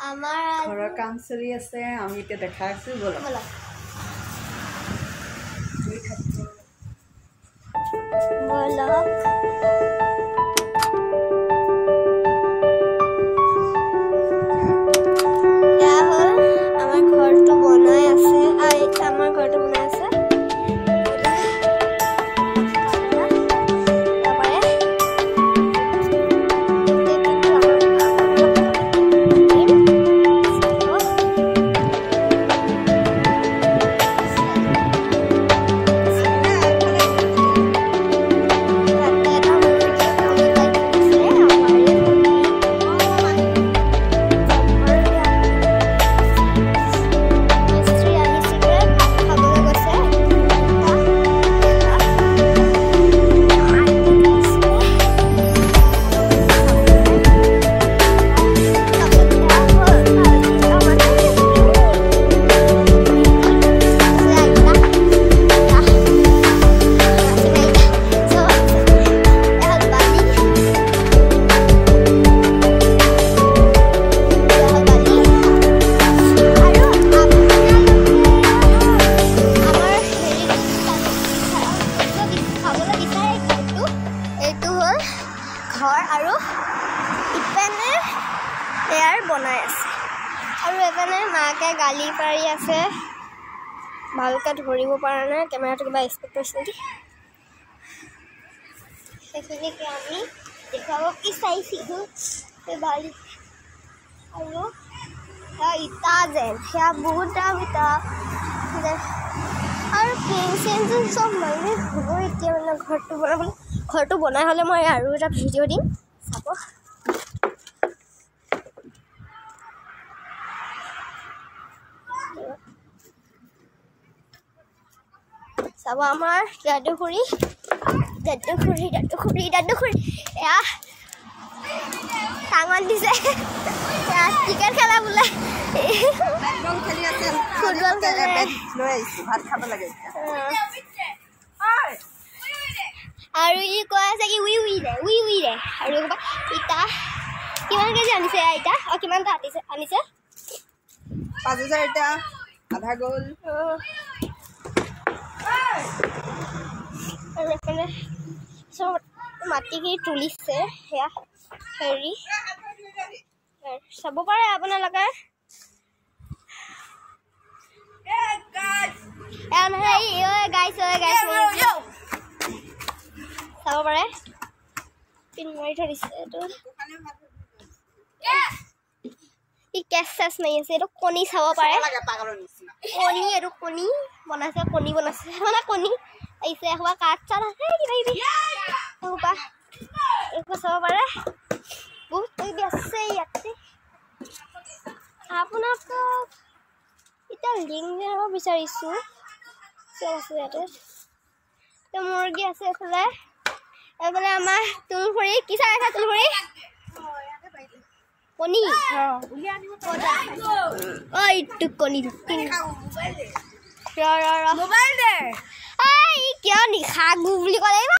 আমাৰ ঘৰৰ কাম চলি আছে আমি এতিয়া দেখা আছো বলা বলক বনাই আছে আৰু এফালে মাকে গালি পাৰি আছে ভালকে ধৰিব পৰা নাই কেমেৰাটো কিবা স্পীড হৈছে নেকি সেইখিনিকে আমি দেখাব বিচাৰিছিলো বালি আৰু ইটা যেন সেয়া বহুত দাম ইটা আৰু পেঞ্চিলটো চব মানে হ'ব এতিয়া মানে ঘৰটো বনাই হ'লে মই আৰু এটা ভিডিঅ' দিম চাব চাব আমাৰ দাদুখুৰী এয়া টাঙন দিছে ক্ৰিকেট খেলা বোলে ফুটবল খেলে ভাত খাব লাগে আৰু ই কৈ আছে কি উই ৰে আৰু ইটা কিমান কেজি আনিছে ইটা কিমানটা আনিছে 5000 ইটা আধা গ'ল আৰু এফালে চব মাটিখিনি তুলিছে সেয়া হেৰি চাব পাৰে আপোনালোকে চাব পাৰে পিন মাৰি থৈ দিছে এইটো কেচ চেচ মাৰি আছে এইটো কণী চাব পাৰে কণী বনাইছে মানে কণী আহিছে এসোপা কাঠ চাঠ আছে কিবা এসোপা চাব পাৰে বহুত কিবি আছে ইয়াতে আপোনালোকক এতিয়া লিংক দিব বিচাৰিছোঁ চব আছে ইয়াতে মুৰ্গী আছে এইফালে আমাৰ তুলসুৰি কি চাই আছে তুলসুৰি কণী এইটো কণী কিয় নিশা গু বুলি ক'লে